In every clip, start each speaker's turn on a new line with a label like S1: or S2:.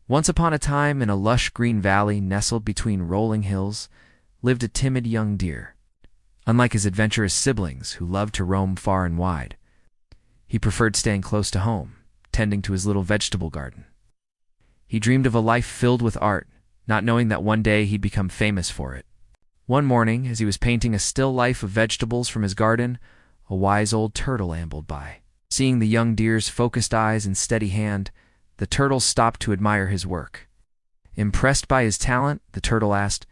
S1: Once upon a time, in a lush green valley nestled between rolling hills, lived a timid young deer. Unlike his adventurous siblings, who loved to roam far and wide, he preferred staying close to home, tending to his little vegetable garden. He dreamed of a life filled with art, not knowing that one day he'd become famous for it. One morning, as he was painting a still life of vegetables from his garden, a wise old turtle ambled by. Seeing the young deer's focused eyes and steady hand, the turtle stopped to admire his work. Impressed by his talent, the turtle asked,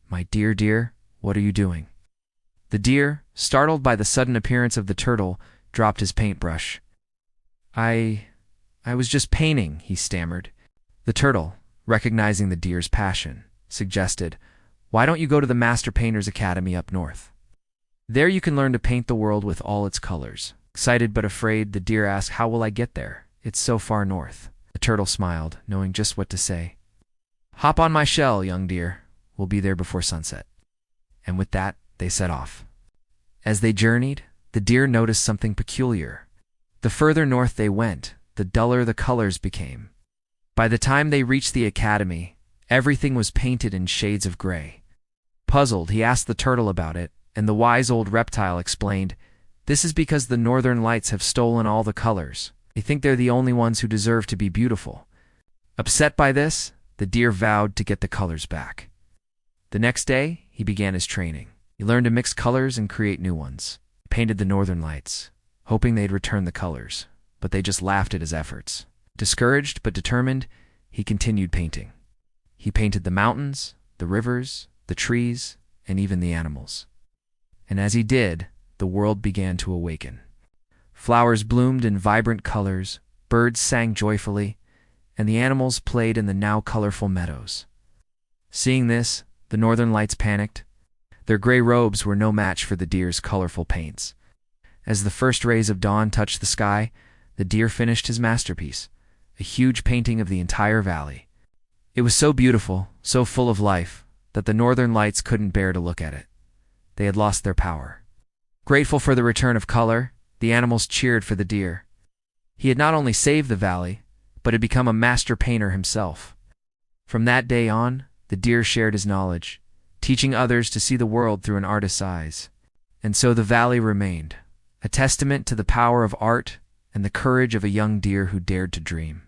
S1: "My dear deer, what are you doing?" The deer, startled by the sudden appearance of the turtle, dropped his paintbrush. I was just painting," he stammered. The turtle, recognizing the deer's passion, suggested, "Why don't you go to the Master Painters Academy up north? There you can learn to paint the world with all its colors." Excited but afraid, the deer asked, "How will I get there? It's so far north." The turtle smiled, knowing just what to say. "Hop on my shell, young deer. We'll be there before sunset." And with that, they set off. As they journeyed, the deer noticed something peculiar. The further north they went, the duller the colors became. By the time they reached the academy, everything was painted in shades of gray. Puzzled, he asked the turtle about it, and the wise old reptile explained, "This is because the northern lights have stolen all the colors. They think they're the only ones who deserve to be beautiful." Upset by this, the deer vowed to get the colors back. The next day, he began his training. He learned to mix colors and create new ones. He painted the northern lights, hoping they'd return the colors, but they just laughed at his efforts. Discouraged but determined, he continued painting. He painted the mountains, the rivers, the trees, and even the animals. And as he did, the world began to awaken. Flowers bloomed in vibrant colors, birds sang joyfully, and the animals played in the now colorful meadows. Seeing this, the northern lights panicked. Their gray robes were no match for the deer's colorful paints. As the first rays of dawn touched the sky, the deer finished his masterpiece, a huge painting of the entire valley. It was so beautiful, so full of life, that the northern lights couldn't bear to look at it. They had lost their power. Grateful for the return of color, the animals cheered for the deer. He had not only saved the valley, but had become a master painter himself. From that day on, the deer shared his knowledge, teaching others to see the world through an artist's eyes. And so the valley remained, a testament to the power of art and the courage of a young deer who dared to dream.